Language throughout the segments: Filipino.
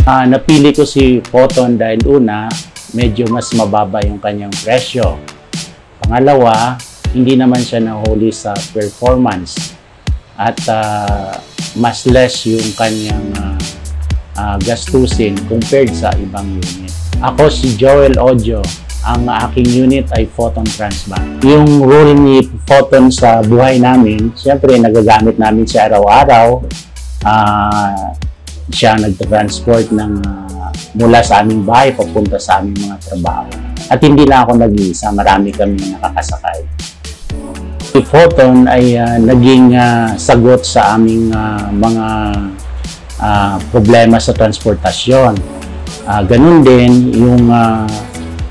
Napili ko si Photon dahil una, medyo mas mababa yung kanyang presyo. Pangalawa, hindi naman siya nahuli sa performance at mas less yung kanyang gastusin compared sa ibang unit. Ako si Joel Audio. Ang aking unit ay Photon Transbank. Yung role ni Photon sa buhay namin, siyempre nagagamit namin siya araw-araw. Siya nag-transport mula sa aming bahay papunta sa aming mga trabaho. At hindi lang ako nag-iisa, marami kami nakakasakay. Si Photon ay naging sagot sa aming mga problema sa transportasyon. Ganun din yung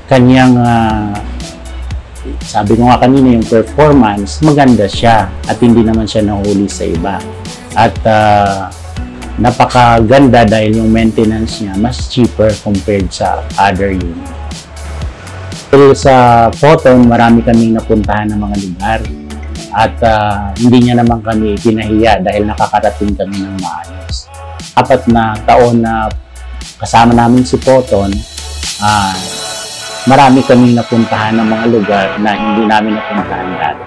kanyang, sabi ko nga kanina, yung performance, maganda siya at hindi naman siya nahuli sa iba. At napakaganda dahil yung maintenance niya mas cheaper compared sa other unit. Sa Photon, marami kaming napuntahan ng mga lugar at hindi niya naman kami pinahiya dahil nakakarating kami ng maayos. 4 na taon na kasama namin si Photon, marami kaming napuntahan ng mga lugar na hindi namin napuntahan dati.